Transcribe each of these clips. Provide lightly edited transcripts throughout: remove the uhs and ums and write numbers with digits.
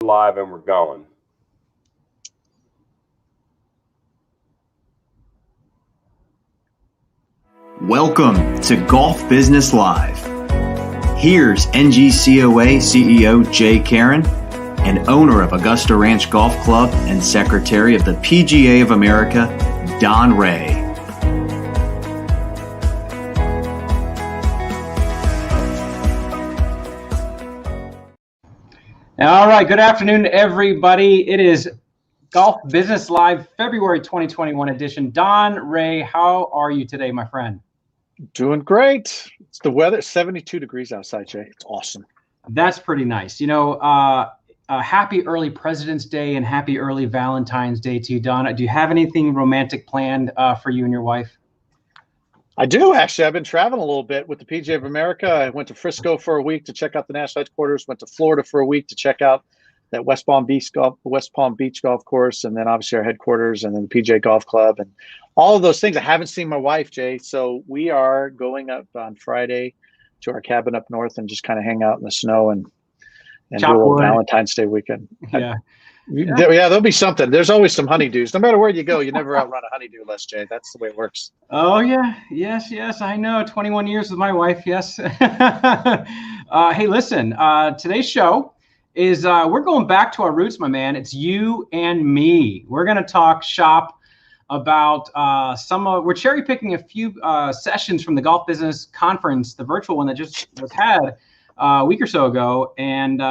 Live and we're going. Welcome to Golf Business Live. Here's NGCOA CEO Jay Caron and owner of Augusta Ranch Golf Club and secretary of the PGA of America, Don Rea. All right, good afternoon, everybody. It is Golf Business Live, February 2021 edition. Don Rea, how are you today, my friend? Doing great. It's the weather, 72 degrees outside, Jay. It's awesome. That's pretty nice. You know, happy early President's Day and happy early Valentine's Day to you, Don. Do you have anything romantic planned for you and your wife? I do, actually. I've been traveling a little bit with the PGA of America. I went to Frisco for a week to check out the national headquarters, went to Florida for a week to check out that West Palm Beach golf course, and then obviously our headquarters, and then the PGA Golf Club, and all of those things. I haven't seen my wife, Jay, so we are going up on Friday to our cabin up north and just kind of hang out in the snow and do a little Valentine's Day weekend. Yeah. Yeah, there'll be something. There's always some honeydews. No matter where you go, you never outrun a honeydew list, Jay. That's the way it works. Oh, yeah. Yes, I know. 21 years with my wife, yes. Hey, listen, today's show is we're going back to our roots, my man. It's you and me. We're going to talk shop about we're cherry picking a few sessions from the Golf Business Conference, the virtual one that just was had a week or so ago. And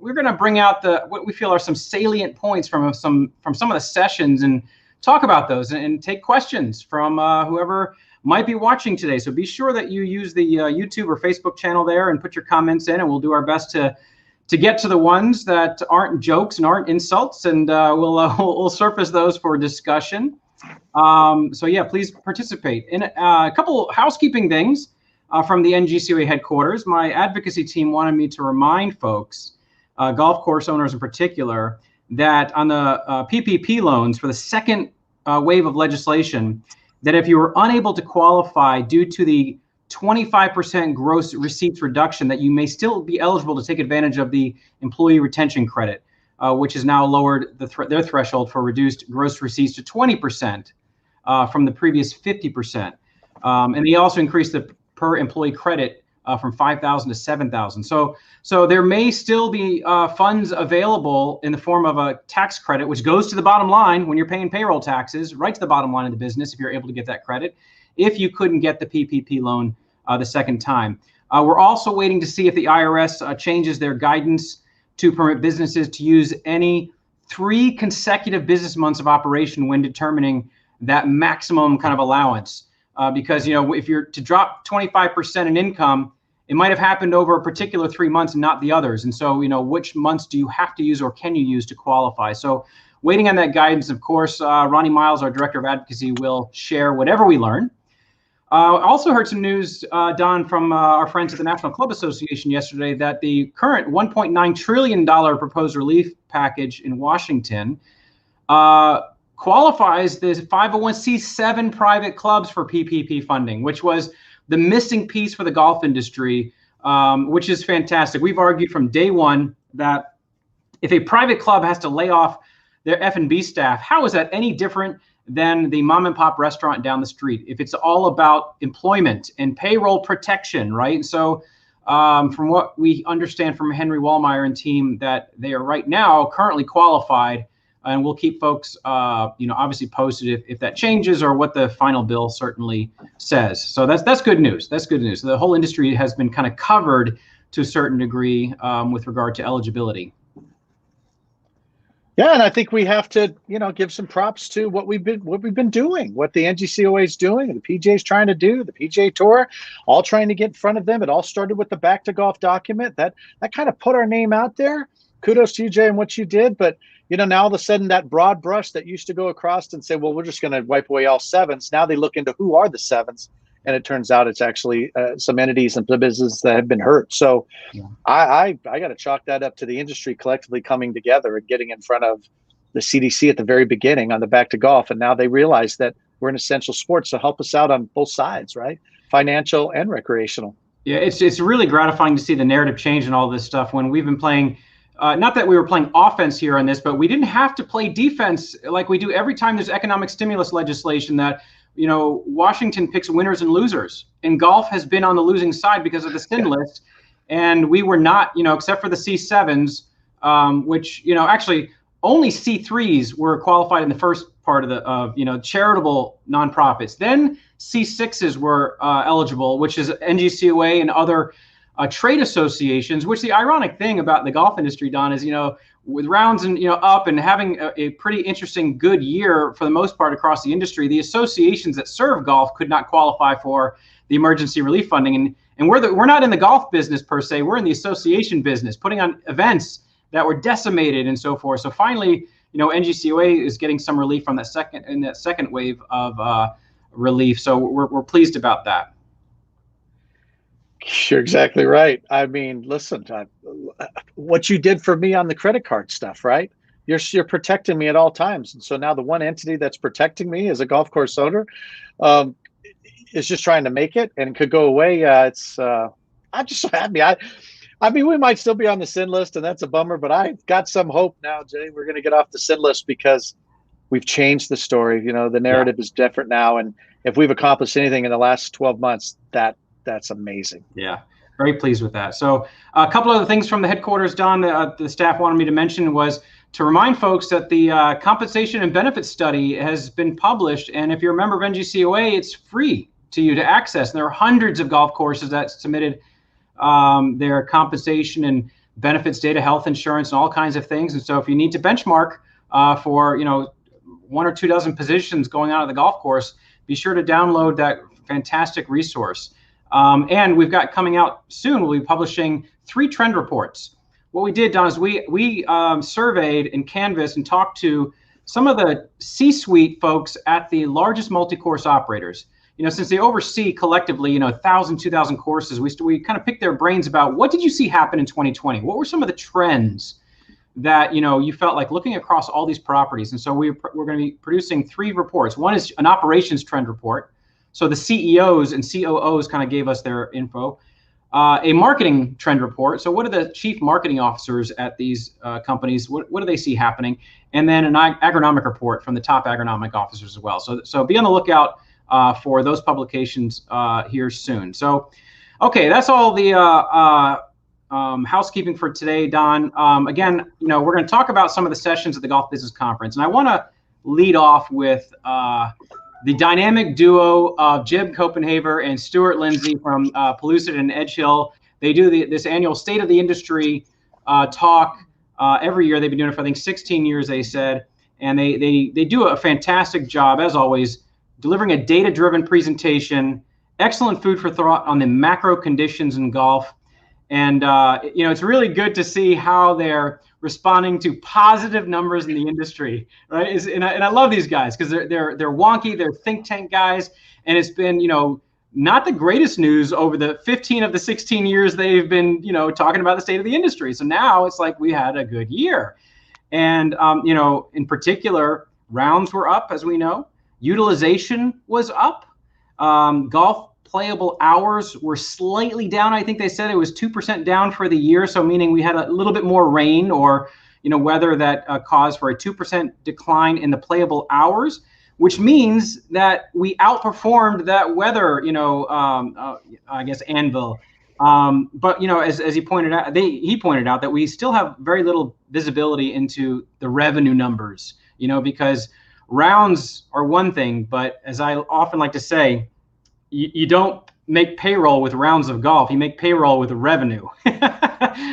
we're going to bring out what we feel are some salient points from some of the sessions and talk about those and take questions from whoever might be watching today. So be sure that you use the YouTube or Facebook channel there and put your comments in, and we'll do our best to get to the ones that aren't jokes and aren't insults, and we'll surface those for discussion. So yeah, please participate. In a couple housekeeping things from the NGCOA headquarters, my advocacy team wanted me to remind folks, golf course owners in particular, that on the PPP loans for the second wave of legislation, that if you were unable to qualify due to the 25% gross receipts reduction, that you may still be eligible to take advantage of the employee retention credit, which has now lowered their threshold for reduced gross receipts to 20% from the previous 50%. And they also increased the per employee credit from $5,000 to $7,000. So there may still be funds available in the form of a tax credit, which goes to the bottom line when you're paying payroll taxes, right to the bottom line of the business if you're able to get that credit, if you couldn't get the PPP loan the second time. We're also waiting to see if the IRS changes their guidance to permit businesses to use any 3 consecutive business months of operation when determining that maximum kind of allowance. Because, you know, if you're to drop 25% in income, it might have happened over a particular 3 months and not the others. And so, you know, which months do you have to use or can you use to qualify? So waiting on that guidance, of course. Ronnie Miles, our director of advocacy, will share whatever we learn. Also heard some news, Don, from our friends at the National Club Association yesterday that the current $1.9 trillion proposed relief package in Washington qualifies the 501c7 private clubs for PPP funding, which was the missing piece for the golf industry, which is fantastic. We've argued from day one that if a private club has to lay off their F&B staff, how is that any different than the mom and pop restaurant down the street? If it's all about employment and payroll protection, right? So from what we understand from Henry Wallmeyer and team, that they are right now currently qualified, and we'll keep folks, obviously posted if that changes or what the final bill certainly says. So that's good news. That's good news. So the whole industry has been kind of covered to a certain degree with regard to eligibility. Yeah, and I think we have to, give some props to what we've been doing, what the NGCOA is doing, and the PGA is trying to do, the PGA Tour, all trying to get in front of them. It all started with the Back to Golf document that kind of put our name out there. Kudos to you, Jay, and what you did. But now all of a sudden that broad brush that used to go across and say, well, we're just going to wipe away all sevens. Now they look into who are the sevens. And it turns out it's actually some entities and businesses that have been hurt. So yeah. I got to chalk that up to the industry collectively coming together and getting in front of the CDC at the very beginning on the Back to Golf. And now they realize that we're an essential sport. So help us out on both sides, right? Financial and recreational. Yeah, it's really gratifying to see the narrative change and all this stuff when we've been playing not that we were playing offense here on this, but we didn't have to play defense like we do every time there's economic stimulus legislation that, Washington picks winners and losers. And golf has been on the losing side because of the sin list. And we were not, except for the C7s, which, actually only C3s were qualified in the first part of charitable nonprofits. Then C6s were eligible, which is NGCOA and other trade associations, which the ironic thing about the golf industry, Don, is, with rounds and, up and having a pretty interesting good year for the most part across the industry, the associations that serve golf could not qualify for the emergency relief funding. And we're not in the golf business per se, we're in the association business, putting on events that were decimated and so forth. So finally, NGCOA is getting some relief from that second wave of relief. So we're pleased about that. You're exactly right. I mean, listen, what you did for me on the credit card stuff, right? You're protecting me at all times. And so now the one entity that's protecting me as a golf course owner is just trying to make it and could go away. I'm just so happy. I mean, we might still be on the sin list, and that's a bummer, but I've got some hope now, Jay. We're going to get off the sin list because we've changed the story. The narrative is different now. And if we've accomplished anything in the last 12 months, that's amazing. Yeah, very pleased with that. So a couple other things from the headquarters, Don, the staff wanted me to mention was to remind folks that the compensation and benefits study has been published. And if you're a member of NGCOA, it's free to you to access. And there are hundreds of golf courses that submitted their compensation and benefits data, health insurance, and all kinds of things. And so if you need to benchmark for, 1 or 2 dozen positions going on at the golf course, be sure to download that fantastic resource. And we've got coming out soon, we'll be publishing 3 trend reports. What we did, Don, is we surveyed and canvassed and talked to some of the C-suite folks at the largest multi-course operators. Since they oversee collectively, 1,000, 2,000 courses, we kind of picked their brains about what did you see happen in 2020? What were some of the trends that, you felt like looking across all these properties? And so we're going to be producing 3 reports. One is an operations trend report. So the CEOs and COOs kind of gave us their info. A marketing trend report. So what are the chief marketing officers at these companies? What do they see happening? And then an agronomic report from the top agronomic officers as well. So be on the lookout for those publications here soon. So, okay, that's all the housekeeping for today, Don. Again, we're going to talk about some of the sessions at the Golf Business Conference. And I want to lead off with the dynamic duo of Jim Copenhaver and Stuart Lindsay from Pellucid and Edge Hill. They do this annual State of the Industry talk every year. They've been doing it for, I think, 16 years, they said. And they do a fantastic job, as always, delivering a data-driven presentation, excellent food for thought on the macro conditions in golf. And, it's really good to see how they're responding to positive numbers in the industry, right? And I love these guys because they're wonky, they're think tank guys, and it's been not the greatest news over the 15 of the 16 years they've been talking about the state of the industry. So now it's like we had a good year, and in particular, rounds were up, as we know, utilization was up, golf playable hours were slightly down. I think they said it was 2% down for the year. So meaning we had a little bit more rain or, weather that caused for a 2% decline in the playable hours, which means that we outperformed that weather, I guess, anvil. But, as he pointed out, he pointed out that we still have very little visibility into the revenue numbers, because rounds are one thing, but as I often like to say, you don't make payroll with rounds of golf. You make payroll with revenue,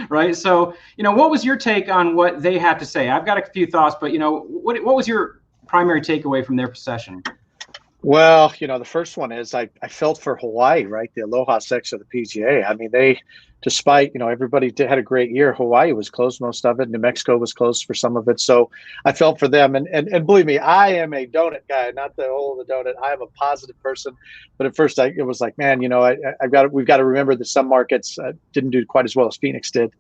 right? So, what was your take on what they had to say? I've got a few thoughts, but, what was your primary takeaway from their session? Well, the first one is I felt for Hawaii, right? The Aloha section of the PGA. I mean, despite, everybody had a great year. Hawaii was closed most of it. New Mexico was closed for some of it. So I felt for them. And believe me, I am a donut guy, not the hole of the donut. I am a positive person. But at first it was like, man, we've got to remember that some markets didn't do quite as well as Phoenix did.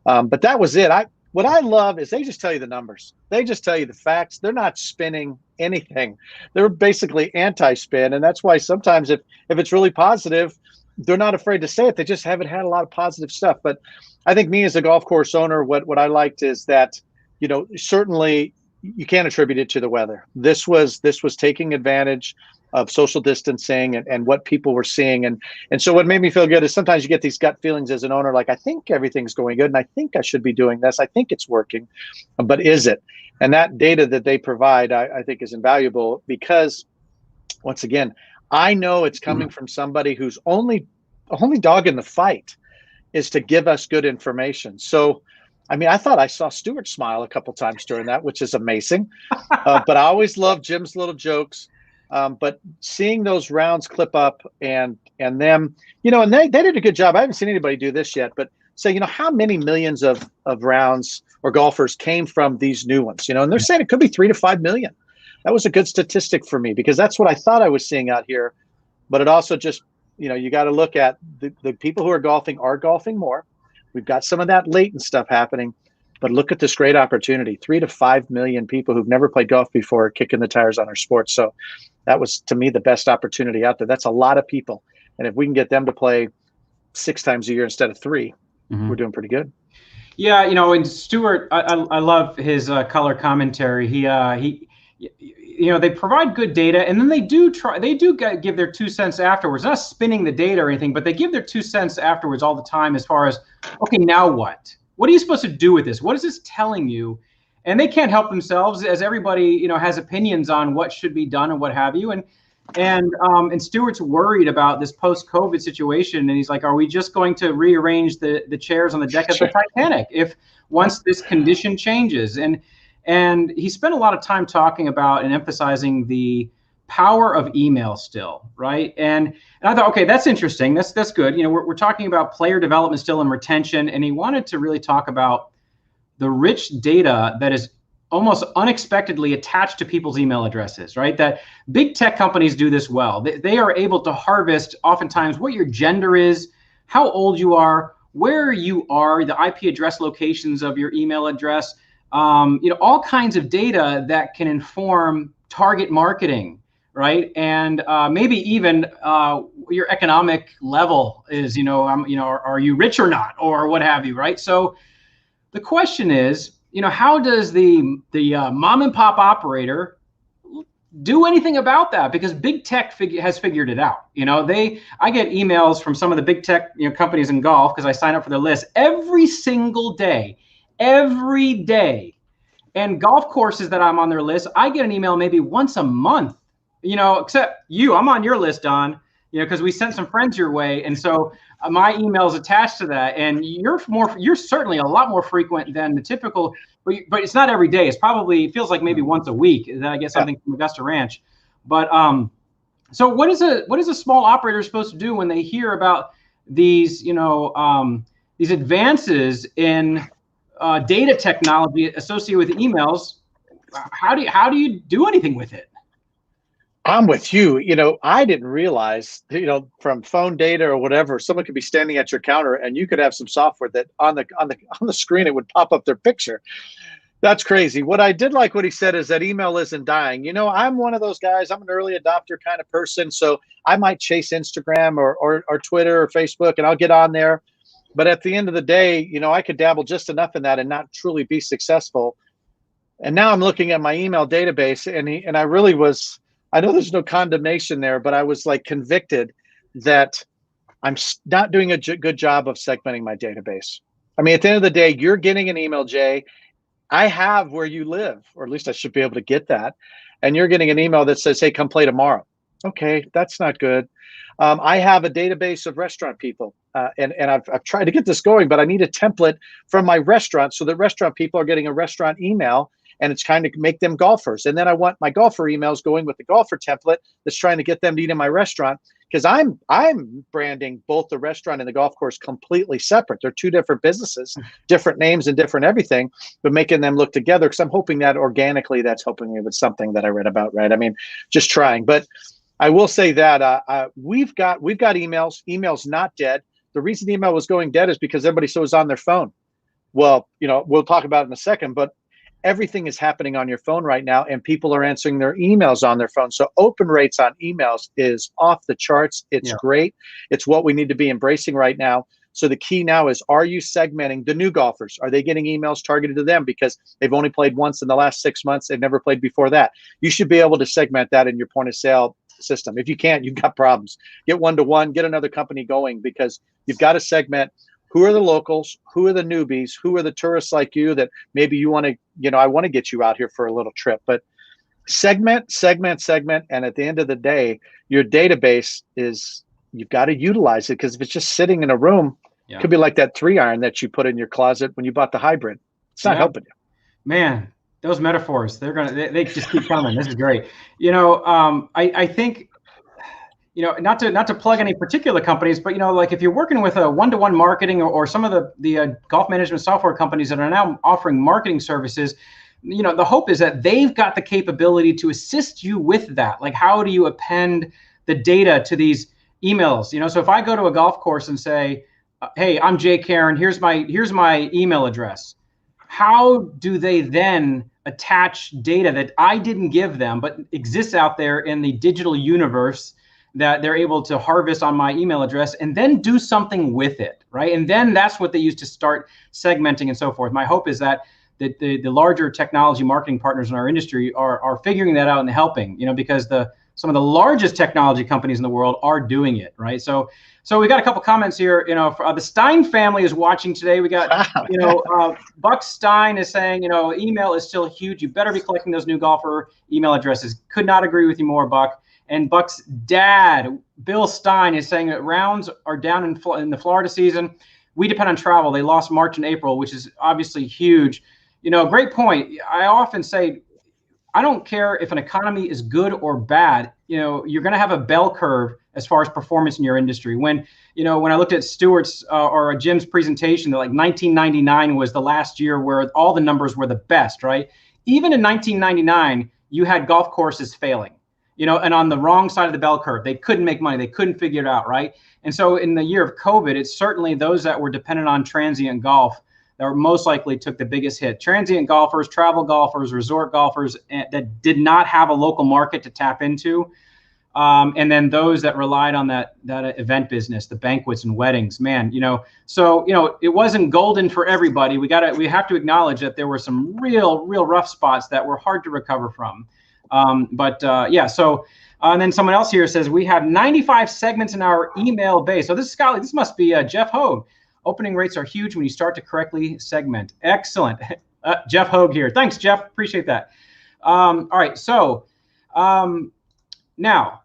But that was it. What I love is they just tell you the numbers. They just tell you the facts. They're not spinning anything. They're basically anti-spin. And that's why sometimes if it's really positive, they're not afraid to say it. They just haven't had a lot of positive stuff. But I think me as a golf course owner, what I liked is that, certainly you can't attribute it to the weather. This was taking advantage of social distancing and what people were seeing. And so what made me feel good is sometimes you get these gut feelings as an owner, like, I think everything's going good and I think I should be doing this. I think it's working, but is it? And that data that they provide, I think is invaluable because, once again, I know it's coming from somebody whose only dog in the fight is to give us good information. So, I mean, I thought I saw Stuart smile a couple times during that, which is amazing. But I always love Jim's little jokes. But seeing those rounds clip up and them, and they did a good job. I haven't seen anybody do this yet, but say, how many millions of rounds or golfers came from these new ones, and they're saying it could be 3 to 5 million. That was a good statistic for me because that's what I thought I was seeing out here. But it also just, you got to look at the people who are golfing more. We've got some of that latent stuff happening, but look at this great opportunity, 3 to 5 million people who've never played golf before kicking the tires on our sport. So that was, to me, the best opportunity out there. That's a lot of people. And if we can get them to play 6 times a year instead of 3, we're doing pretty good. Yeah. And Stuart, I love his color commentary. They provide good data, and then they do give their 2 cents afterwards, not spinning the data or anything, but they give their 2 cents afterwards all the time as far as, okay, now what? What are you supposed to do with this? What is this telling you? And they can't help themselves, as everybody, has opinions on what should be done and what have you. And Stuart's worried about this post-COVID situation, and he's like, are we just going to rearrange the chairs on the deck of the Titanic if once this condition changes? And he spent a lot of time talking about and emphasizing the power of email still, right? And I thought, okay, that's interesting. That's good. We're talking about player development still and retention, and he wanted to really talk about the rich data that is almost unexpectedly attached to people's email addresses, right? That big tech companies do this well. They are able to harvest oftentimes what your gender is, how old you are, where you are, the IP address locations of your email address, all kinds of data that can inform target marketing, right? And maybe even your economic level is, are you rich or not, or what have you, right? So the question is, how does the mom and pop operator do anything about that? Because big tech has figured it out. I get emails from some of the big tech companies in golf because I sign up for their list every single day. Every day. And golf courses that I'm on their list, I get an email maybe once a month, except you, I'm on your list, Don, because we sent some friends your way. And so my email is attached to that. And you're certainly a lot more frequent than the typical, but it's not every day. It feels like maybe once a week that I get something from Augusta Ranch. But so what is a small operator supposed to do when they hear about these, these advances in data technology associated with emails? How do you do anything with it? I'm with you. I didn't realize, from phone data or whatever, someone could be standing at your counter and you could have some software that on the screen, it would pop up their picture. That's crazy. What I did like what he said is that email isn't dying. I'm one of those guys. I'm an early adopter kind of person. So I might chase Instagram or Twitter or Facebook, and I'll get on there. But at the end of the day, I could dabble just enough in that and not truly be successful. And now I'm looking at my email database, and I really was, I know there's no condemnation there, but I was like convicted that I'm not doing a good job of segmenting my database. I mean, at the end of the day, you're getting an email, Jay. I have where you live, or at least I should be able to get that. And you're getting an email that says, hey, come play tomorrow. Okay, that's not good. I have a database of restaurant people, and I've tried to get this going, but I need a template from my restaurant so that restaurant people are getting a restaurant email, and it's kind of make them golfers. And then I want my golfer emails going with the golfer template that's trying to get them to eat in my restaurant, because I'm branding both the restaurant and the golf course completely separate. They're two different businesses, different names and different everything, but making them look together, because I'm hoping that organically that's helping me with something that I read about, right? I mean, just trying. But I will say that we've got emails. Email's not dead. The reason email was going dead is because everybody was on their phone. Well, we'll talk about it in a second, but everything is happening on your phone right now, and people are answering their emails on their phone. So open rates on emails is off the charts. It's great. It's what we need to be embracing right now. So the key now is, are you segmenting the new golfers? Are they getting emails targeted to them because they've only played once in the last 6 months? They've never played before that. You should be able to segment that in your point of sale system. If you can't, you've got problems. Get one-to-one, get another company going, because you've got to segment who are the locals, who are the newbies, who are the tourists like you that maybe you want to, I want to get you out here for a little trip. But segment. And at the end of the day, your database is, you've got to utilize it, because if it's just sitting in a room, it could be like that 3-iron that you put in your closet when you bought the hybrid. It's not helping you. Man, those metaphors, they just keep coming. This is great. I think, not to plug any particular companies, but, like if you're working with a one-to-one marketing or some of the golf management software companies that are now offering marketing services, the hope is that they've got the capability to assist you with that. Like, how do you append the data to these emails? So if I go to a golf course and say, hey, I'm Jay Karen, here's my email address. How do they then attach data that I didn't give them, but exists out there in the digital universe that they're able to harvest on my email address and then do something with it, right? And then that's what they use to start segmenting and so forth. My hope is that the larger technology marketing partners in our industry are figuring that out and helping, because some of the largest technology companies in the world are doing it, right? So we got a couple comments here. The Stein family is watching today. We got, Buck Stein is saying, email is still huge. You better be collecting those new golfer email addresses. Could not agree with you more, Buck. And Buck's dad, Bill Stein, is saying that rounds are down in the Florida season. We depend on travel. They lost March and April, which is obviously huge. Great point. I often say, I don't care if an economy is good or bad. You're going to have a bell curve as far as performance in your industry. When I looked at Stewart's or Jim's presentation, that like 1999 was the last year where all the numbers were the best, right? Even in 1999, you had golf courses failing, and on the wrong side of the bell curve. They couldn't make money. They couldn't figure it out, right? And so in the year of COVID, it's certainly those that were dependent on transient golf that were most likely took the biggest hit. Transient golfers, travel golfers, resort golfers that did not have a local market to tap into. And then those that relied on that event business, the banquets and weddings, man, so it wasn't golden for everybody. We have to acknowledge that there were some real rough spots that were hard to recover from. And then someone else here says, we have 95 segments in our email base. So this must be Jeff Hogue. Opening rates are huge when you start to correctly segment. Excellent. Jeff Hogue here. Thanks, Jeff. Appreciate that. All right. So now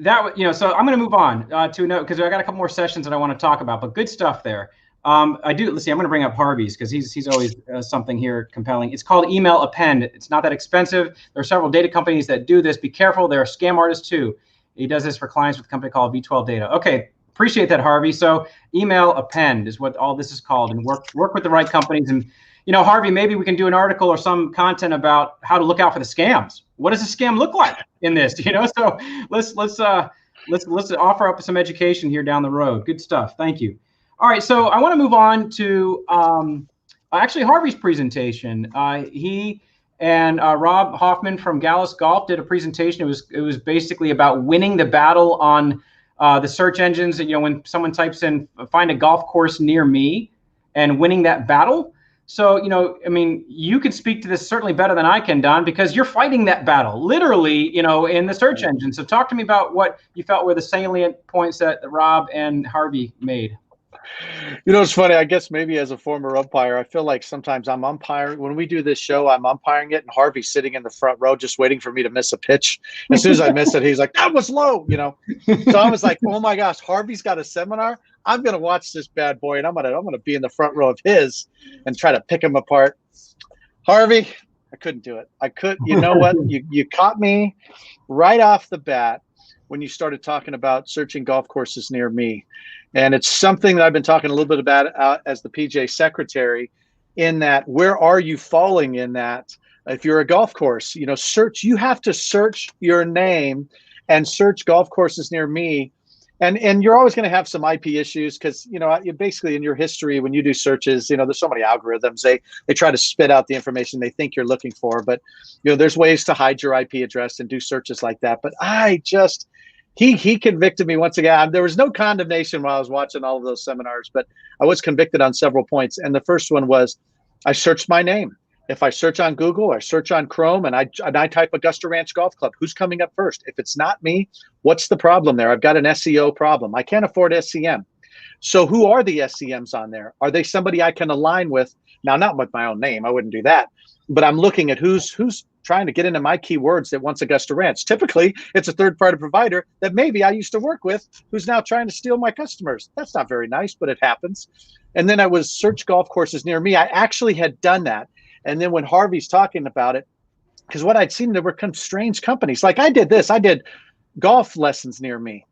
that, so I'm going to move on to note, because I got a couple more sessions that I want to talk about, but good stuff there. Let's see, I'm going to bring up Harvey's because he's always something here compelling. It's called Email Append. It's not that expensive. There are several data companies that do this. Be careful. There are scam artists too. He does this for clients with a company called V12 Data. Okay. Appreciate that, Harvey. So email append is what all this is called, and work with the right companies. And Harvey, maybe we can do an article or some content about how to look out for the scams. What does a scam look like in this? So let's offer up some education here down the road. Good stuff. Thank you. All right, so I want to move on to actually Harvey's presentation. He and Rob Hoffman from Gallus Golf did a presentation. It was basically about winning the battle on the search engines. When someone types in "find a golf course near me" and winning that battle. So, you can speak to this certainly better than I can, Don, because you're fighting that battle literally, in the search engine. So talk to me about what you felt were the salient points that Rob and Harvey made. It's funny. I guess maybe as a former umpire, I feel like sometimes I'm umpiring. When we do this show, I'm umpiring it, and Harvey's sitting in the front row just waiting for me to miss a pitch. As soon as I miss it, he's like, "That was low," So I was like, "Oh my gosh, Harvey's got a seminar. I'm gonna watch this bad boy, and I'm gonna be in the front row of his and try to pick him apart." Harvey, I couldn't do it. You know what? You caught me right off the bat when you started talking about searching golf courses near me. And it's something that I've been talking a little bit about as the PGA secretary, in that, where are you falling in that? If you're a golf course, you have to search your name and search golf courses near me And you're always going to have some IP issues because, you basically in your history, when you do searches, there's so many algorithms, they try to spit out the information they think you're looking for. But, there's ways to hide your IP address and do searches like that. But he convicted me once again. There was no condemnation while I was watching all of those seminars, but I was convicted on several points. And the first one was I searched my name. If I search on Google or search on Chrome and I type Augusta Ranch Golf Club, who's coming up first? If it's not me, what's the problem there? I've got an SEO problem. I can't afford SEM. So who are the SEMs on there? Are they somebody I can align with? Now, not with my own name. I wouldn't do that. But I'm looking at who's trying to get into my keywords that wants Augusta Ranch. Typically, it's a third-party provider that maybe I used to work with who's now trying to steal my customers. That's not very nice, but it happens. And then I was search golf courses near me. I actually had done that. And then when Harvey's talking about it, because what I'd seen, there were strange companies. Like I did golf lessons near me.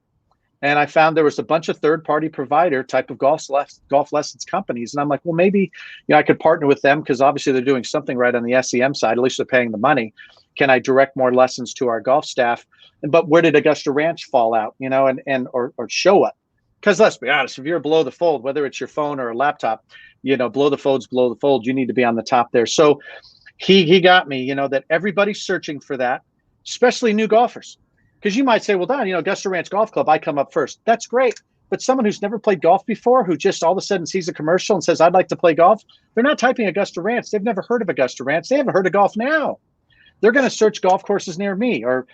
And I found there was a bunch of third-party provider type of golf lessons companies. And I'm like, well, maybe I could partner with them because obviously they're doing something right on the SEM side. At least they're paying the money. Can I direct more lessons to our golf staff? But where did Augusta Ranch fall out, or show up? Because let's be honest, if you're below the fold, whether it's your phone or a laptop, below the fold, you need to be on the top there. So he got me, that everybody's searching for that, especially new golfers. Because you might say, well, Don, Augusta Ranch Golf Club, I come up first. That's great. But someone who's never played golf before, who just all of a sudden sees a commercial and says, I'd like to play golf, they're not typing Augusta Ranch. They've never heard of Augusta Ranch. They haven't heard of Golf Now. They're going to search golf courses near me or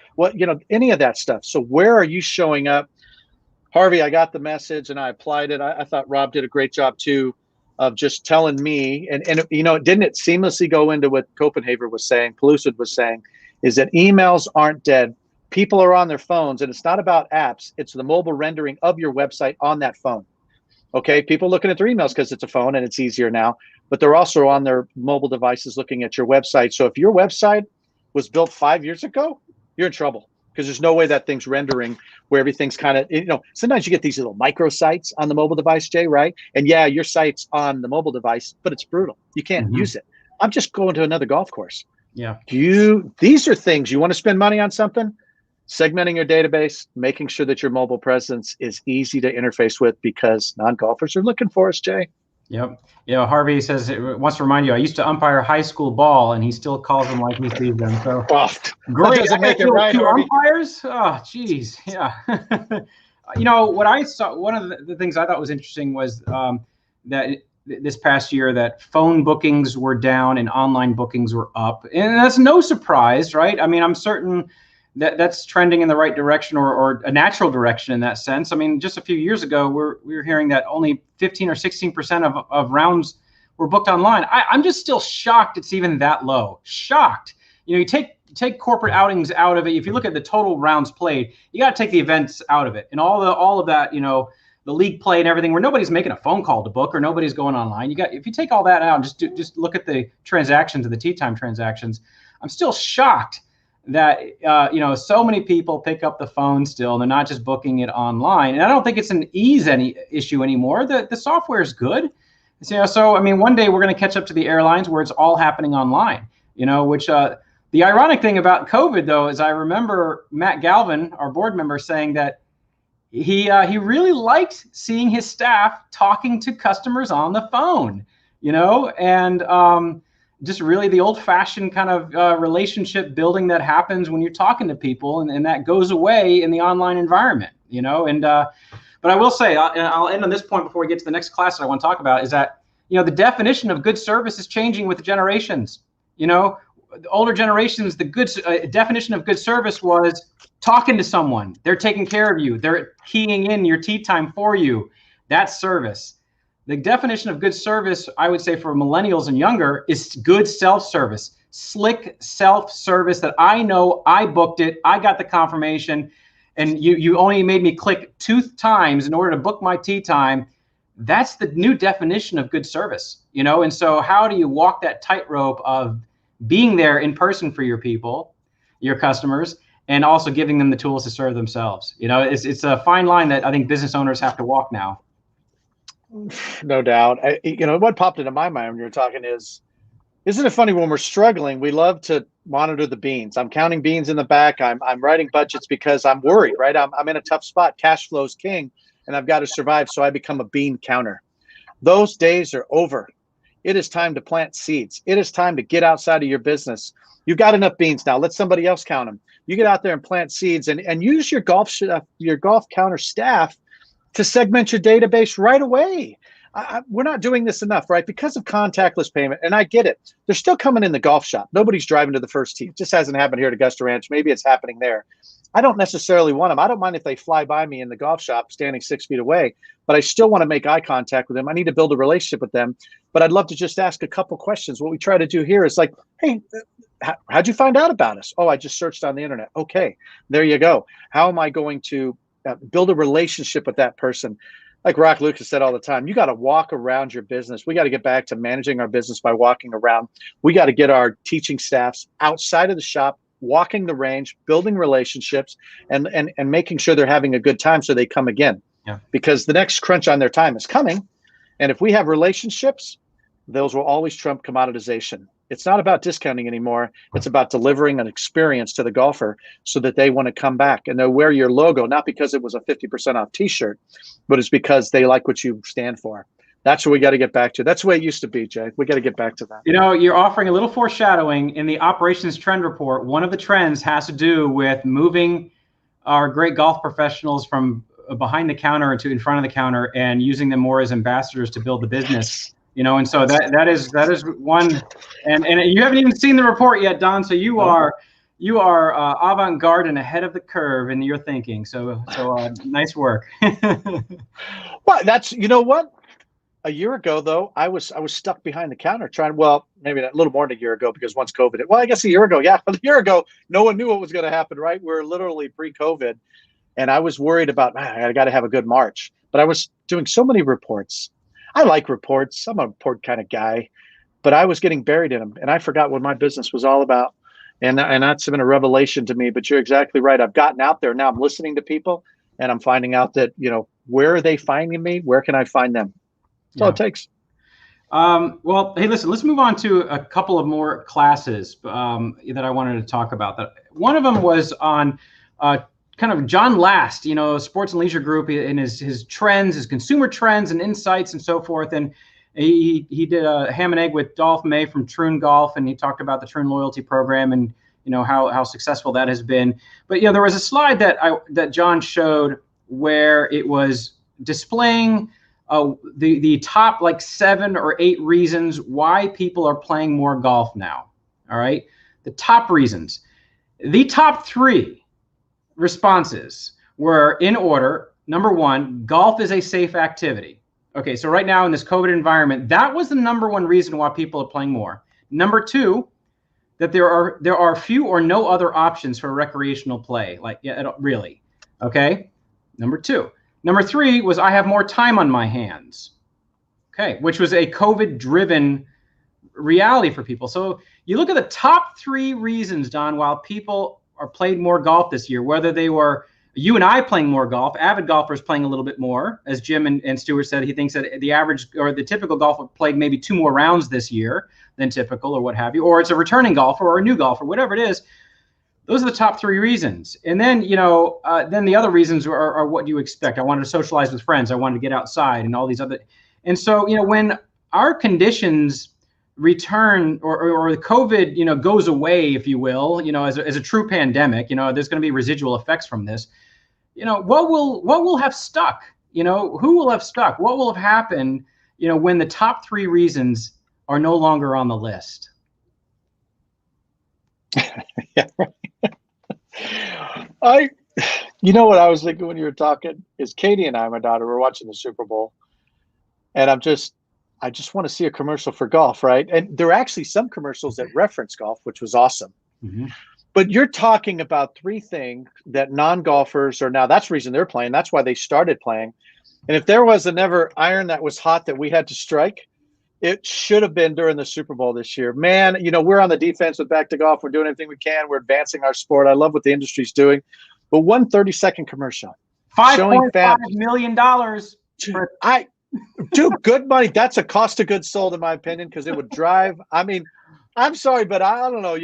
any of that stuff. So where are you showing up? Harvey, I got the message and I applied it. I thought Rob did a great job too of just telling me, and didn't it seamlessly go into what Copenhagen was saying, Pellucid was saying, is that emails aren't dead. People are on their phones, and it's not about apps. It's the mobile rendering of your website on that phone. Okay, people looking at their emails because it's a phone and it's easier now, but they're also on their mobile devices looking at your website. So if your website was built 5 years ago, you're in trouble because there's no way that thing's rendering where everything's kind of, sometimes you get these little micro sites on the mobile device, Jay, right? And yeah, your site's on the mobile device, but it's brutal. You can't use it. I'm just going to another golf course. Yeah. These are things you want to spend money on something, segmenting your database, making sure that your mobile presence is easy to interface with because non-golfers are looking for us, Jay. Yep. Harvey says, wants to remind you, I used to umpire high school ball and he still calls them like he sees them. So great. Doesn't make it right, Harvey. Umpires? Oh, geez. Yeah. What I saw, one of the things I thought was interesting was that this past year that phone bookings were down and online bookings were up. And that's no surprise, right? I mean, I'm certain that's trending in the right direction or a natural direction in that sense. I mean, just a few years ago, we were hearing that only 15 or 16% of rounds were booked online. I'm just still shocked it's even that low. Shocked. You take corporate outings out of it. If you look at the total rounds played, you got to take the events out of it and all of that, the league play and everything where nobody's making a phone call to book or nobody's going online. If you take all that out and just look at the transactions and the tee time transactions, I'm still shocked that so many people pick up the phone still. They're not just booking it online, and I don't think it's an any issue anymore. The software is good, so I mean, one day we're going to catch up to the airlines where it's all happening online. Which the ironic thing about COVID though is I remember Matt Galvin, our board member, saying that he really liked seeing his staff talking to customers on the phone, and just really the old-fashioned kind of relationship building that happens when you're talking to people, and that goes away in the online environment, but I will say, I'll end on this point before we get to the next class that I want to talk about, is that, the definition of good service is changing with the generations. The older generations, the good definition of good service was talking to someone. They're taking care of you. They're keying in your tee time for you. That's service. The definition of good service, I would say for millennials and younger, is good self-service, slick self-service that I know I booked it, I got the confirmation, and you only made me click 2 times in order to book my tee time. That's the new definition of good service, And so how do you walk that tightrope of being there in person for your people, your customers, and also giving them the tools to serve themselves? It's a fine line that I think business owners have to walk now. No doubt. What popped into my mind when you were talking is Isn't it funny when we're struggling, we love to monitor the beans. I'm counting beans in the back. I'm writing budgets because I'm worried, right? I'm in a tough spot. Cash flow's king, and I've got to survive. So I become a bean counter. Those days are over. It is time to plant seeds. It is time to get outside of your business. You've got enough beans now. Let somebody else count them. You get out there and plant seeds, and use your golf counter staff to segment your database right away. We're not doing this enough, right? Because of contactless payment, and I get it. They're still coming in the golf shop. Nobody's driving to the first tee. It just hasn't happened here at Augusta Ranch. Maybe it's happening there. I don't necessarily want them. I don't mind if they fly by me in the golf shop standing 6 feet away, but I still want to make eye contact with them. I need to build a relationship with them, but I'd love to just ask a couple questions. What we try to do here is like, hey, how'd you find out about us? Oh, I just searched on the internet. Okay, there you go. How am I going to build a relationship with that person? Like Rock Lucas said all the time, you got to walk around your business. We got to get back to managing our business by walking around. We got to get our teaching staffs outside of the shop, walking the range, building relationships, and making sure they're having a good time so they come again. Yeah. Because the next crunch on their time is coming. And if we have relationships, those will always trump commoditization. It's not about discounting anymore. It's about delivering an experience to the golfer so that they want to come back and they'll wear your logo, not because it was a 50% off t-shirt, but it's because they like what you stand for. That's what we got to get back to. That's the way it used to be, Jay. We got to get back to that. You know, you're offering a little foreshadowing in the operations trend report. One of the trends has to do with moving our great golf professionals from behind the counter to in front of the counter and using them more as ambassadors to build the business. You know, and so that is one, and you haven't even seen the report yet, Don. So you are avant-garde and ahead of the curve in your thinking. So nice work. Well, that's, you know what? A year ago, though, I was stuck behind the counter trying. Well, maybe a little more than a year ago because once COVID hit. Well, I guess a year ago, yeah, a year ago, no one knew what was going to happen, right? We're literally pre-COVID, and I was worried about I got to have a good March, but I was doing so many reports. I like reports. I'm a report kind of guy, but I was getting buried in them, and I forgot what my business was all about. And that's been a revelation to me. But you're exactly right. I've gotten out there now. I'm listening to people, and I'm finding out that, you know, where are they finding me? Where can I find them? That's all it takes. Well, hey, listen. Let's move on to a couple of more classes that I wanted to talk about. That one of them was on kind of John Last, you know, Sports and Leisure Group, in his trends, his consumer trends and insights and so forth. And he did a ham and egg with Dolph May from Troon Golf, and he talked about the Troon loyalty program and, you know, how successful that has been. But, you know, there was a slide that John showed where it was displaying the top like 7 or 8 reasons why people are playing more golf now. All right, the top reasons. The top 3 responses were in order. Number 1, golf is a safe activity. Okay, so right now in this COVID environment, that was the number 1 reason why people are playing more. Number 2, that there are few or no other options for recreational play. Like, yeah, really. Okay, number 2. Number 3 was I have more time on my hands. Okay, which was a COVID-driven reality for people. So you look at the top 3 reasons, Don, while people are played more golf this year, whether they were you and I playing more golf, avid golfers playing a little bit more, as Jim and Stuart said. He thinks that the average or the typical golfer played maybe 2 more rounds this year than typical or what have you, or it's a returning golfer or a new golfer, whatever it is. Those are the top 3 reasons. And then, you know, then the other reasons are what you expect. I wanted to socialize with friends. I wanted to get outside and all these other. And so, you know, when our conditions return or the COVID, you know, goes away, if you will, you know, as a true pandemic, you know, there's going to be residual effects from this. You know, what will have stuck? You know, who will have stuck? What will have happened, you know, when the top 3 reasons are no longer on the list? Yeah, right. You know what I was thinking when you were talking is Katie and I, my daughter, were watching the Super Bowl, and I just want to see a commercial for golf, right? And there are actually some commercials that reference golf, which was awesome. Mm-hmm. But you're talking about 3 things that non-golfers are now, that's the reason they're playing. That's why they started playing. And if there was another iron that was hot that we had to strike, it should have been during the Super Bowl this year. Man, you know, we're on the defense with Back to Golf. We're doing everything we can. We're advancing our sport. I love what the industry's doing. But one 30-second commercial. $5.5 million. Dude, good money. That's a cost of goods sold, in my opinion, because it would drive. I mean, I'm sorry, but I don't know.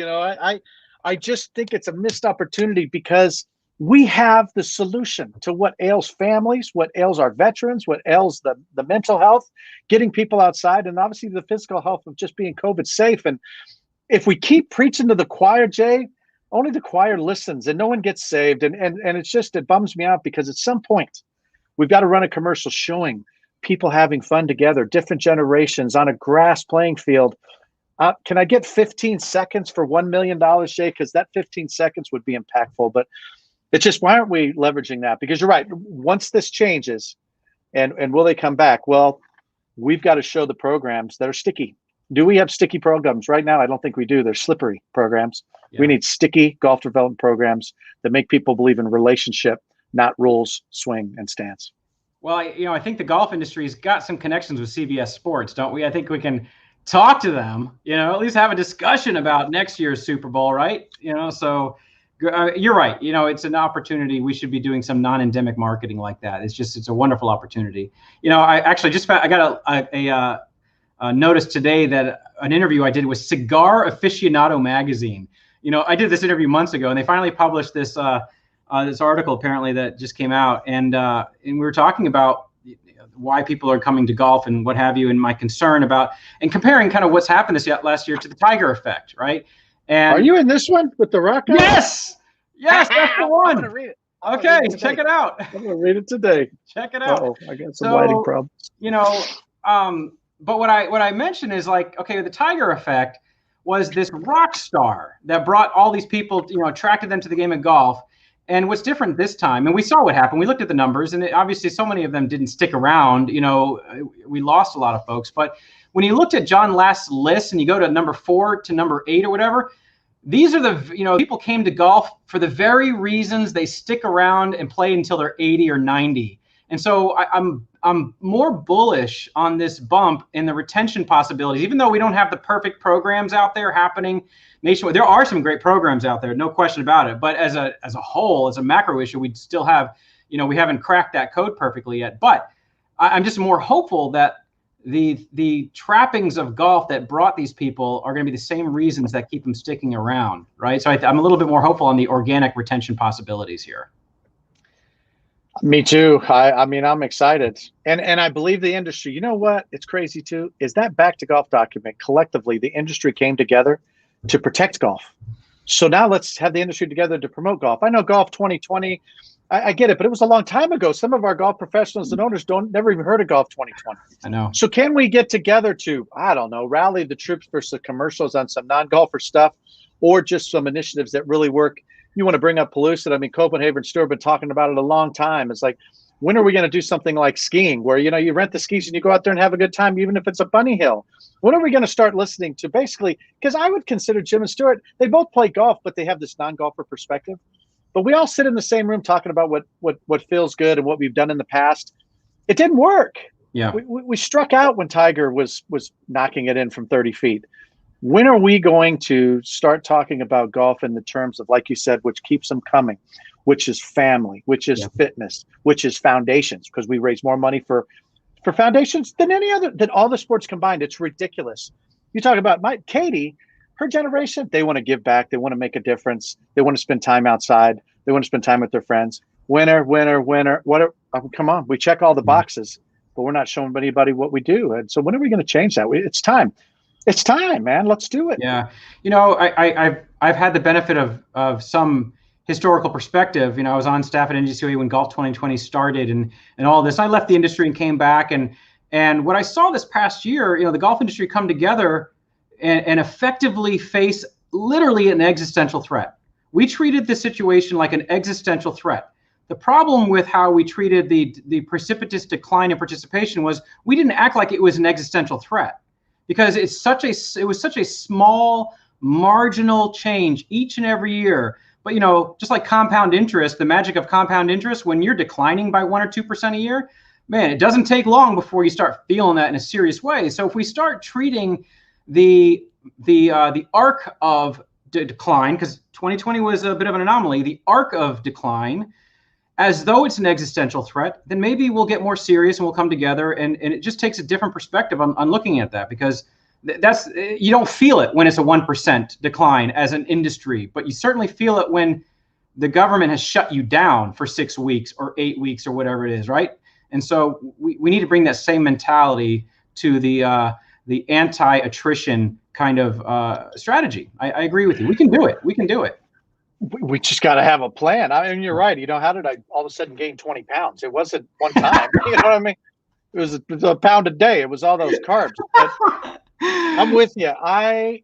I just think it's a missed opportunity because we have the solution to what ails families, what ails our veterans, what ails the mental health, getting people outside, and obviously the physical health of just being COVID safe. And if we keep preaching to the choir, Jay, only the choir listens and no one gets saved. And it bums me out because at some point we've got to run a commercial showing people having fun together, different generations on a grass playing field. Can I get 15 seconds for $1 million, Jay? Because that 15 seconds would be impactful. But it's just, why aren't we leveraging that? Because you're right. Once this changes, and will they come back? Well, we've got to show the programs that are sticky. Do we have sticky programs right now? I don't think we do. They're slippery programs. Yeah. We need sticky golf development programs that make people believe in relationship, not rules, swing, and stance. Well, I think the golf industry's got some connections with CBS Sports, don't we? I think we can talk to them, at least have a discussion about next year's Super Bowl, right? So you're right. It's an opportunity. We should be doing some non-endemic marketing like that. It's a wonderful opportunity. I actually I got a notice today that an interview I did with Cigar Aficionado magazine. I did this interview months ago, and they finally published this this article apparently that just came out, and we were talking about why people are coming to golf and what have you, and my concern about and comparing kind of what's happened last year to the Tiger effect, right? And are you in this one with the rock? Yes, that's the one. I'm gonna read it. Okay, check it out. I'm gonna read it today. Check it out. I got some lighting problems. But what I mentioned is the Tiger effect was this rock star that brought all these people, attracted them to the game of golf. And what's different this time, and we saw what happened. We looked at the numbers, and obviously so many of them didn't stick around. We lost a lot of folks. But when you looked at John Last's list, and you go to number 4 to number 8 or whatever, these are the people came to golf for the very reasons they stick around and play until they're 80 or 90. And so I'm more bullish on this bump in the retention possibilities, even though we don't have the perfect programs out there happening nationwide. There are some great programs out there, no question about it. But as a whole, as a macro issue, we still have, we haven't cracked that code perfectly yet. But I'm just more hopeful that the trappings of golf that brought these people are going to be the same reasons that keep them sticking around, right? So I'm a little bit more hopeful on the organic retention possibilities here. Me too. I'm excited. And I believe the industry, you know what? It's crazy too, is that Back to Golf document, collectively, the industry came together to protect golf. So now let's have the industry together to promote golf. I know Golf 2020, I get it, but it was a long time ago. Some of our golf professionals and owners never even heard of Golf 2020. I know. So can we get together to, I don't know, rally the troops for some commercials on some non-golfer stuff, or just some initiatives that really work? You want to bring up Pellucid. I mean, Copenhagen and Stewart have been talking about it a long time. It's like, when are we going to do something like skiing where, you rent the skis and you go out there and have a good time, even if it's a bunny hill? When are we going to start listening to basically, because I would consider Jim and Stewart, they both play golf, but they have this non-golfer perspective. But we all sit in the same room talking about what feels good and what we've done in the past. It didn't work. Yeah. We struck out when Tiger was knocking it in from 30 feet. When are we going to start talking about golf in the terms of, like you said, which keeps them coming, which is family, which is fitness, which is foundations, because we raise more money for foundations than all the sports combined. It's ridiculous. You talk about Katie, her generation, they want to give back. They want to make a difference. They want to spend time outside. They want to spend time with their friends. Winner. Come on. We check all the boxes, but we're not showing anybody what we do. And so when are we going to change that? It's time. It's time, man. Let's do it. Yeah. I've had the benefit of some historical perspective. I was on staff at NGCOA when Golf 2020 started and all this. I left the industry and came back. And what I saw this past year, the golf industry come together and effectively face literally an existential threat. We treated the situation like an existential threat. The problem with how we treated the precipitous decline in participation was we didn't act like it was an existential threat, because it was such a small marginal change each and every year. But just like compound interest, the magic of compound interest, when you're declining by 1 or 2% a year, man, it doesn't take long before you start feeling that in a serious way. So if we start treating the arc of decline, because 2020 was a bit of an anomaly, the arc of decline, as though it's an existential threat, then maybe we'll get more serious and we'll come together. And it just takes a different perspective on looking at that, because that's, you don't feel it when it's a 1% decline as an industry, but you certainly feel it when the government has shut you down for 6 weeks or 8 weeks or whatever it is, right? And so we need to bring that same mentality to the anti-attrition kind of strategy. I agree with you. We can do it. We can do it. We just got to have a plan. I mean, you're right. You know, how did I all of a sudden gain 20 pounds? It wasn't one time. You know what I mean? It was a pound a day. It was all those carbs. But I'm with you. I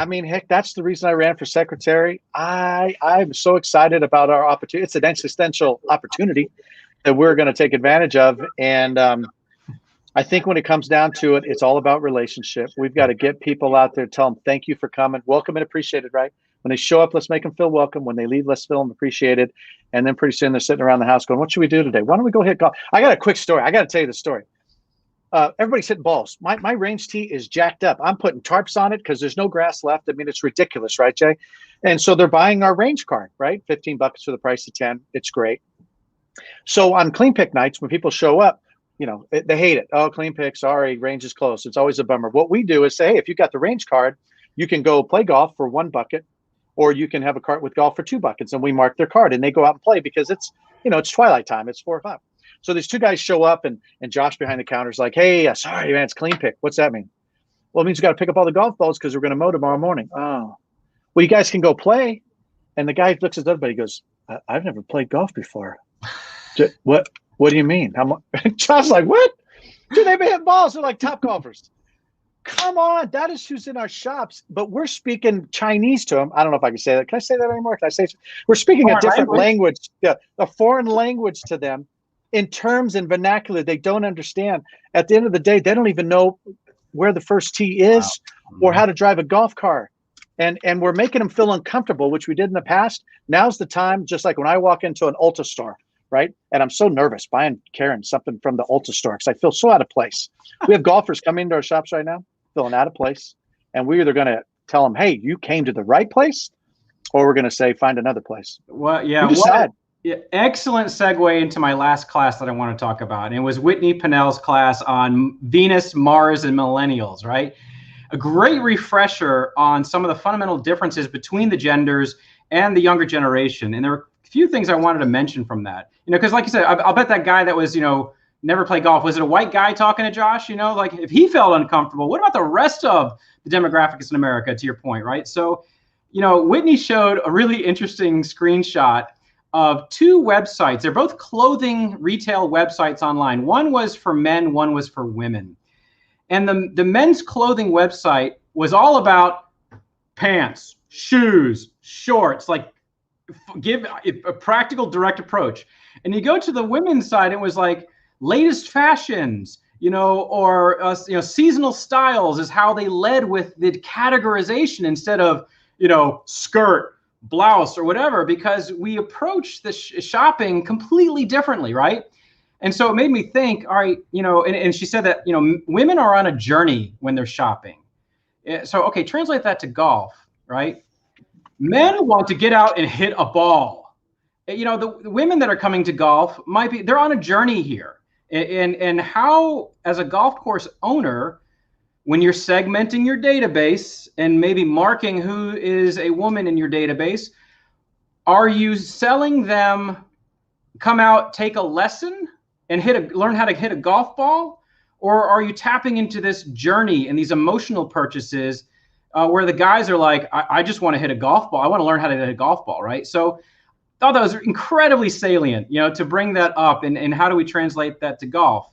mean, heck, that's the reason I ran for secretary. I'm so excited about our opportunity. It's an existential opportunity that we're going to take advantage of. And I think when it comes down to it, it's all about relationship. We've got to get people out there, tell them, thank you for coming, welcome and appreciated, right? When they show up, let's make them feel welcome. When they leave, let's feel them appreciated. And then pretty soon they're sitting around the house going, what should we do today? Why don't we go hit golf? I got a quick story. I got to tell you the story. Everybody's hitting balls. My range tee is jacked up. I'm putting tarps on it because there's no grass left. I mean, it's ridiculous, right, Jay? And so they're buying our range card, right? $15 for the price of 10. It's great. So on clean pick nights, when people show up, you know, they hate it. Oh, clean pick, sorry, range is closed. It's always a bummer. What we do is say, hey, if you got the range card, you can go play golf for 1 bucket, or you can have a cart with golf for 2 buckets, and we mark their card and they go out and play because it's, you know, it's twilight time. It's 4 or 5. So these 2 guys show up and Josh behind the counter is like, hey, sorry, man, it's clean pick. What's that mean? Well, it means you got to pick up all the golf balls because we're going to mow tomorrow morning. Oh, well, you guys can go play. And the guy looks at everybody, goes, I've never played golf before. What do you mean? Josh's like, what? Dude, they've been hitting balls. They're like top golfers. Come on, that is who's in our shops. But we're speaking Chinese to them. I don't know if I can say that. Can I say that anymore? Can I say we're speaking a different language, a foreign language to them in terms and vernacular they don't understand. At the end of the day, they don't even know where the first tee is or how to drive a golf cart. And we're making them feel uncomfortable, which we did in the past. Now's the time, just like when I walk into an Ulta store, right? And I'm so nervous buying Karen something from the Ulta store because I feel so out of place. We have golfers coming into our shops right now, feeling out of place. And we're either going to tell them, hey, you came to the right place, or we're going to say, find another place. Well, yeah. Yeah, excellent segue into my last class that I want to talk about. And it was Whitney Pinnell's class on Venus, Mars, and millennials, right? A great refresher on some of the fundamental differences between the genders and the younger generation. And there were a few things I wanted to mention from that. You know, because like you said, I'll bet that guy that was, you know, never played golf, was it a white guy talking to Josh? You know, like if he felt uncomfortable, what about the rest of the demographics in America, to your point, right? So, you know, Whitney showed a really interesting screenshot of 2 websites. They're both clothing retail websites online. One was for men, one was for women. And the men's clothing website was all about pants, shoes, shorts, like give a practical, direct approach. And you go to the women's side, it was like latest fashions, you know, or you know, seasonal styles is how they led with the categorization instead of, you know, skirt, blouse, or whatever, because we approach the shopping completely differently, right? And so it made me think, all right, you know, and she said that, you know, women are on a journey when they're shopping. So, okay, translate that to golf, right? Men want to get out and hit a ball. You know, the women that are coming to golf they're on a journey here. And how, as a golf course owner, when you're segmenting your database and maybe marking who is a woman in your database, are you selling them, come out, take a lesson and learn how to hit a golf ball? Or are you tapping into this journey and these emotional purchases where the guys are like, I just want to hit a golf ball. I want to learn how to hit a golf ball, right? So I thought that was incredibly salient, you know, to bring that up and how do we translate that to golf?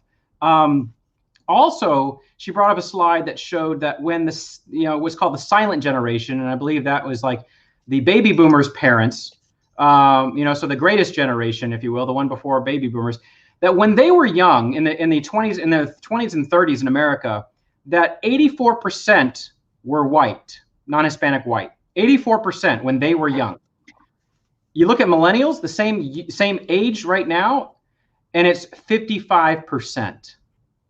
Also, she brought up a slide that showed that when this, you know, was called the silent generation, and I believe that was like the baby boomers' parents, you know, so the greatest generation, if you will, the one before baby boomers, that when they were young in the 20s and 30s in America, that 84% were white, non-Hispanic white, 84% when they were young. You look at millennials, the same age right now, and it's 55%.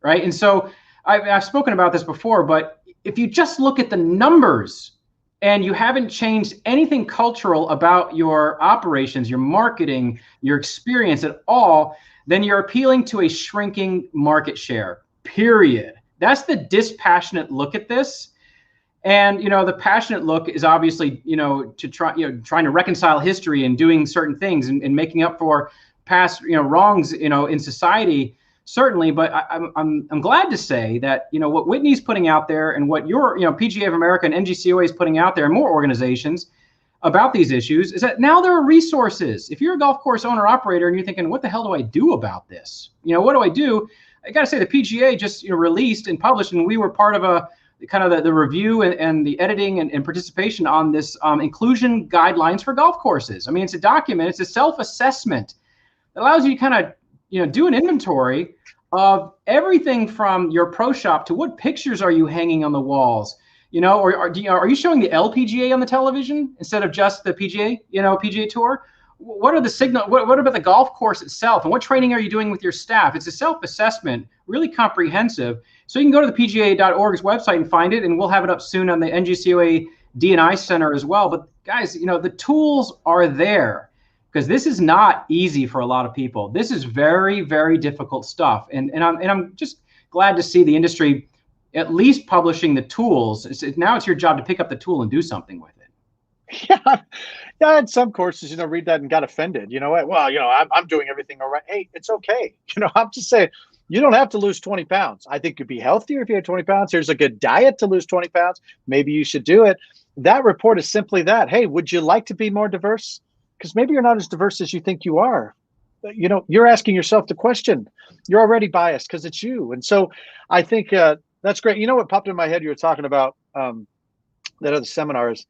Right. And so I've spoken about this before, but if you just look at the numbers and you haven't changed anything cultural about your operations, your marketing, your experience at all, then you're appealing to a shrinking market share, period. That's the dispassionate look at this. And, the passionate look is obviously, to trying to reconcile history and doing certain things and making up for past, wrongs, in society, certainly. But I'm glad to say that, what Whitney's putting out there and what your, PGA of America and NGCOA is putting out there and more organizations about these issues is that now there are resources. If you're a golf course owner operator and you're thinking, what the hell do I do about this? What do I do? I got to say the PGA just released and published, and we were part of a kind of the review and the editing and participation on this inclusion guidelines for golf courses. I mean, it's a document, it's a self-assessment that allows you to kind of, do an inventory of everything from your pro shop to what pictures are you hanging on the walls, or are you showing the LPGA on the television instead of just the PGA, PGA Tour? What are the signal? What about the golf course itself? And what training are you doing with your staff? It's a self-assessment, really comprehensive. So you can go to the PGA.org's website and find it, and we'll have it up soon on the NGCOA D&I Center as well. But guys, the tools are there because this is not easy for a lot of people. This is very, very difficult stuff. And I'm just glad to see the industry at least publishing the tools. Now it's your job to pick up the tool and do something with it. Yeah. Yeah, in some courses, read that and got offended. Well, I'm doing everything all right. Hey, it's okay. I'm just saying, you don't have to lose 20 pounds. I think you'd be healthier if you had 20 pounds. Here's a good diet to lose 20 pounds. Maybe you should do it. That report is simply that. Hey, would you like to be more diverse? Because maybe you're not as diverse as you think you are. You're asking yourself the question. You're already biased because it's you. And so I think that's great. You know what popped in my head? You were talking about that other seminars.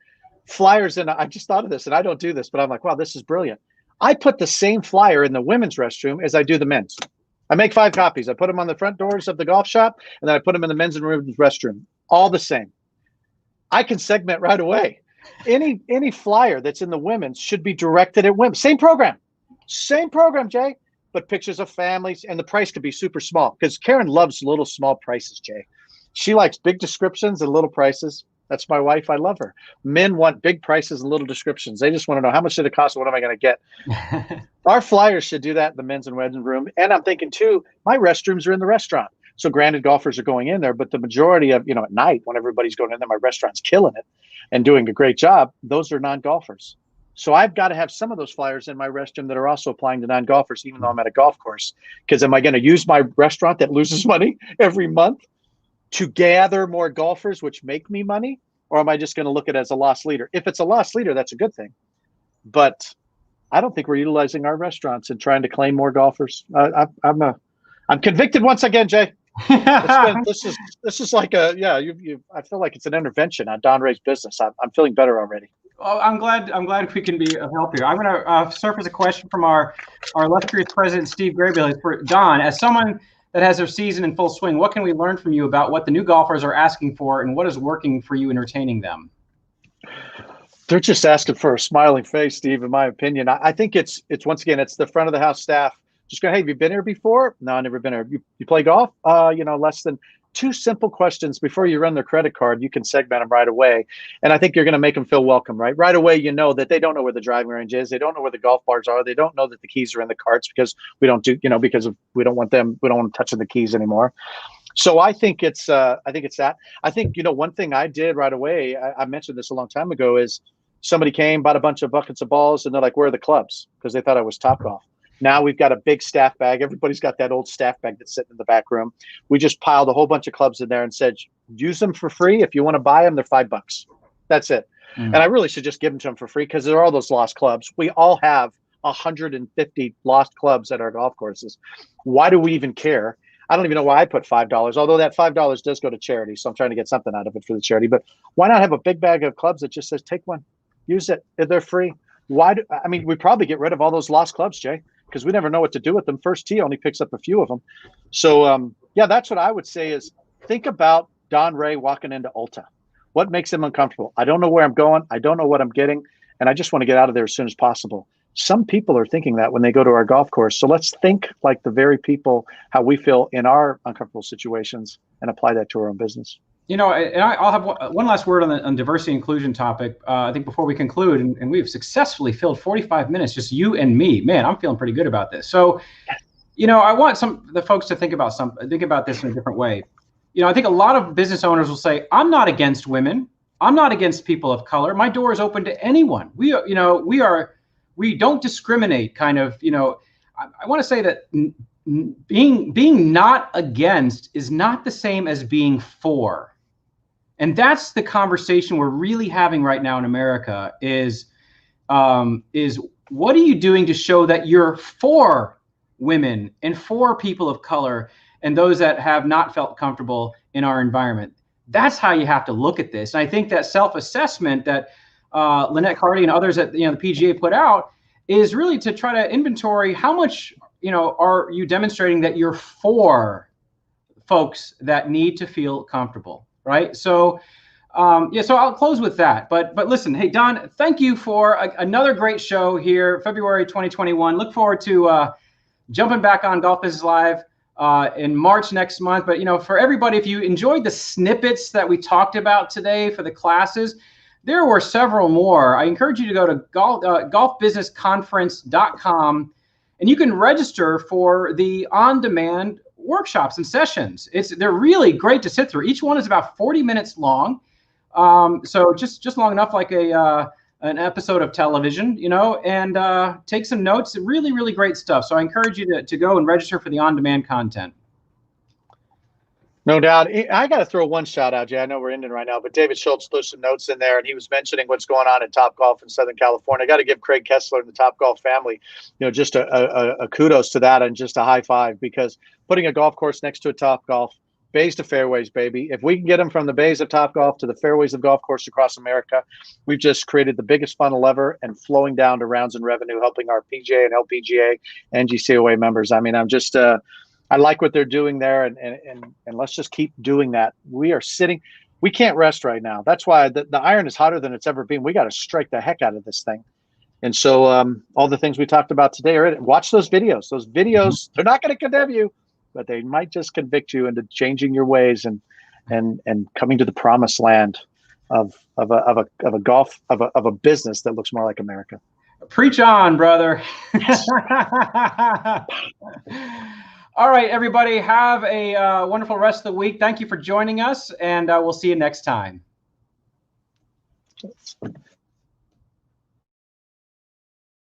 Flyers, and I just thought of this, and I don't do this, but I'm like, wow, this is brilliant. I put the same flyer in the women's restroom as I do the men's. I make 5 copies. I put them on the front doors of the golf shop, and then I put them in the men's and women's restroom. All the same. I can segment right away. Any flyer that's in the women's should be directed at women. Same program, Jay, but pictures of families, and the price could be super small because Karen loves little small prices, Jay. She likes big descriptions and little prices. That's my wife. I love her. Men want big prices and little descriptions. They just want to know how much did it cost? What am I going to get? Our flyers should do that in the men's and women's room. And I'm thinking too, my restrooms are in the restaurant. So granted, golfers are going in there, but the majority of, at night when everybody's going in there, my restaurant's killing it and doing a great job. Those are non-golfers. So I've got to have some of those flyers in my restroom that are also applying to non-golfers, even though I'm at a golf course. Because am I going to use my restaurant that loses money every month to gather more golfers, which make me money? Or am I just going to look at it as a loss leader? If it's a loss leader, that's a good thing. But I don't think we're utilizing our restaurants and trying to claim more golfers. I'm convicted once again, Jay. This is like I feel like it's an intervention on Don Rea's business. I'm feeling better already. Well, I'm glad we can be of help here. I'm going to surface a question from our illustrious president, Steve Graybill, for Don. As someone that has their season in full swing, what can we learn from you about what the new golfers are asking for and what is working for you entertaining them? They're just asking for a smiling face, Steve, in my opinion. I think it's once again, it's the front of the house staff. Just go, hey, have you been here before? No, I've never been here. You play golf? Less than 2 simple questions before you run their credit card. You can segment them right away. And I think you're going to make them feel welcome, right? Right away, that they don't know where the driving range is. They don't know where the golf bars are. They don't know that the keys are in the carts because we don't want them touching the keys anymore. So I think it's that. I think, one thing I did right away, I mentioned this a long time ago, is somebody came, bought a bunch of buckets of balls, and they're like, where are the clubs? Because they thought I was Topgolf. Now we've got a big staff bag. Everybody's got that old staff bag that's sitting in the back room. We just piled a whole bunch of clubs in there and said, use them for free. If you want to buy them, they're $5. That's it. And I really should just give them to them for free because there are all those lost clubs. We all have 150 lost clubs at our golf courses. Why do we even care? I don't even know why I put $5, although that $5 does go to charity. So I'm trying to get something out of it for the charity. But why not have a big bag of clubs that just says, take one, use it. They're free. We probably get rid of all those lost clubs, Jay, because we never know what to do with them. First Tee only picks up a few of them. So, that's what I would say is think about Don Rea walking into Ulta. What makes him uncomfortable? I don't know where I'm going. I don't know what I'm getting. And I just want to get out of there as soon as possible. Some people are thinking that when they go to our golf course. So let's think like the very people, how we feel in our uncomfortable situations and apply that to our own business. And I'll have one last word on the diversity inclusion topic. I think before we conclude, and we've successfully filled 45 minutes, just you and me. Man, I'm feeling pretty good about this. So, I want the folks to think about this in a different way. I think a lot of business owners will say, I'm not against women. I'm not against people of color. My door is open to anyone. We don't discriminate, kind of. I want to say that being not against is not the same as being for. And that's the conversation we're really having right now in America is what are you doing to show that you're for women and for people of color and those that have not felt comfortable in our environment? That's how you have to look at this. And I think that self-assessment that Lynette Carty and others at the PGA put out is really to try to inventory how much are you demonstrating that you're for folks that need to feel comfortable, right? So so I'll close with that. But listen, hey Don, thank you for another great show here, February 2021. Look forward to jumping back on Golf Business Live in March next month. But for everybody, if you enjoyed the snippets that we talked about today for the classes, there were several more. I encourage you to go to golfbusinessconference.com, and you can register for the on-demand workshops and sessions. They're really great to sit through. Each one is about 40 minutes long, so just long enough like an episode of television, and take some notes. Really, really great stuff. So I encourage you to go and register for the on-demand content. No doubt. I got to throw one shout out, Jay. I know we're ending right now, but David Schultz threw some notes in there, and he was mentioning what's going on at Topgolf in Southern California. I got to give Craig Kessler and the Topgolf family, just a kudos to that and just a high five, because putting a golf course next to a Topgolf, bays to fairways, baby. If we can get them from the bays of Topgolf to the fairways of golf courses across America, we've just created the biggest funnel ever and flowing down to rounds and revenue, helping our PGA and LPGA and NGCOA members. I mean, I'm just I like what they're doing there, and let's just keep doing that. We can't rest right now. That's why the iron is hotter than it's ever been. We got to strike the heck out of this thing. And so all the things we talked about today are in it. Watch those videos. Those videos, they're not going to condemn you, but they might just convict you into changing your ways and coming to the promised land of a business that looks more like America. Preach on, brother. All right, everybody, have a wonderful rest of the week. Thank you for joining us, and we'll see you next time.